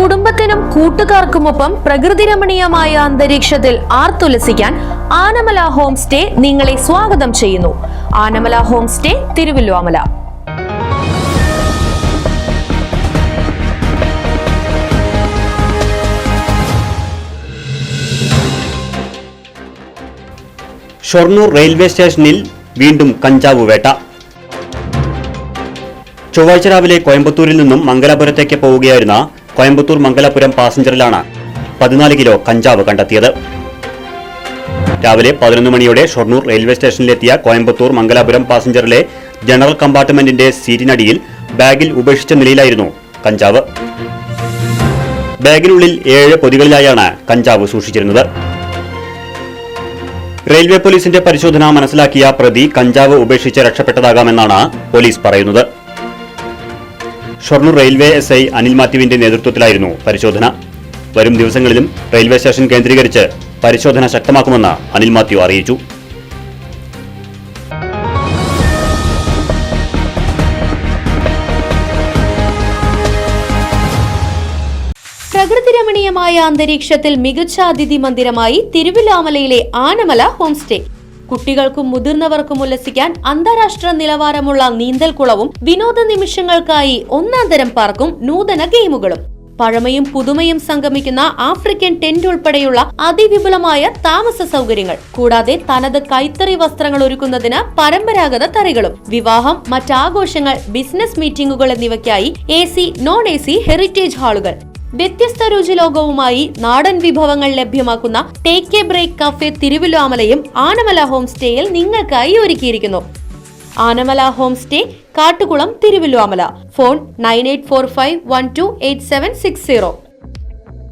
കുടുംബത്തിനും കൂട്ടുകാർക്കുമൊപ്പം പ്രകൃതി രമണീയമായ അന്തരീക്ഷത്തിൽ ആർത്തുലസിക്കാൻ ആനമല ഹോം സ്റ്റേ നിങ്ങളെ സ്വാഗതം ചെയ്യുന്നു. Anamala home stay, Thiruvallomala. Shoranur railway സ്റ്റേഷനിൽ വീണ്ടും കഞ്ചാവ് വേട്ട. ചൊവ്വാഴ്ച രാവിലെ കോയമ്പത്തൂരിൽ നിന്നും മംഗലാപുരത്തേക്ക് പോവുകയായിരുന്ന കോയമ്പത്തൂർ മംഗലാപുരം പാസഞ്ചറിലാണ് 14 കിലോ കഞ്ചാവ് കണ്ടെത്തിയത്. രാവിലെ 11 മണിയോടെ ഷൊർണൂർ റെയിൽവേ സ്റ്റേഷനിലെത്തിയ കോയമ്പത്തൂർ മംഗലാപുരം പാസഞ്ചറിലെ ജനറൽ കമ്പാർട്ട്മെന്റിന്റെ സീറ്റിനടിയിൽ ബാഗിൽ ഉപേക്ഷിച്ച നിലയിലായിരുന്നു കഞ്ചാവ്. ബാഗിനുള്ളിൽ 7 പൊതികളിലായാണ് കഞ്ചാവ് സൂക്ഷിച്ചിരുന്നത്. റെയിൽവേ പോലീസിന്റെ പരിശോധന മനസ്സിലാക്കിയ പ്രതി കഞ്ചാവ് ഉപേക്ഷിച്ച് രക്ഷപ്പെട്ടതാകാമെന്നാണ് പോലീസ് പറയുന്നത്. ഷൊർണൂർ റെയിൽവേ SI അനിൽ മാത്യുവിന്റെ നേതൃത്വത്തിലായിരുന്നു പരിശോധന. വരും ദിവസങ്ങളിലും റെയിൽവേ സ്റ്റേഷൻ കേന്ദ്രീകരിച്ച് പരിശോധന ശക്തമാക്കുമെന്ന് അനിൽ മാത്യു അറിയിച്ചു. പ്രകൃതി രമണീയമായ അന്തരീക്ഷത്തിൽ മികച്ച അതിഥി മന്ദിരമായി തിരുവല്ലോമലയിലെ ആനമല ഹോം സ്റ്റേ. കുട്ടികൾക്കും മുതിർന്നവർക്കും ഉല്ലസിക്കാൻ അന്താരാഷ്ട്ര നിലവാരമുള്ള നീന്തൽക്കുളവും വിനോദ നിമിഷങ്ങൾക്കായി ഒന്നാന്തരം പാർക്കും നൂതന ഗെയിമുകളും. പഴമയും പുതുമയും സംഗമിക്കുന്ന ആഫ്രിക്കൻ ടെന്റ് ഉൾപ്പെടെയുള്ള അതിവിപുലമായ താമസ സൗകര്യങ്ങൾ, കൂടാതെ തനത് കൈത്തറി വസ്ത്രങ്ങൾ ഒരുക്കുന്നതിന് പരമ്പരാഗത തറികളും, വിവാഹം, മറ്റാഘോഷങ്ങൾ, ബിസിനസ് മീറ്റിംഗുകൾ എന്നിവയ്ക്കായി AC, non-AC ഹെറിറ്റേജ് ഹാളുകൾ. വ്യത്യസ്ത രുചിലോകവുമായി നാടൻ വിഭവങ്ങൾ ലഭ്യമാക്കുന്ന ടേക്ക് എ ബ്രേക്ക് കഫേ തിരുവല്ലോമലയും ആനമല ഹോം സ്റ്റേയിൽ നിങ്ങൾക്കായി ഒരുക്കിയിരിക്കുന്നു. Anamala home stay, Kattukulam, Thiruvallomala. Phone 9845128760.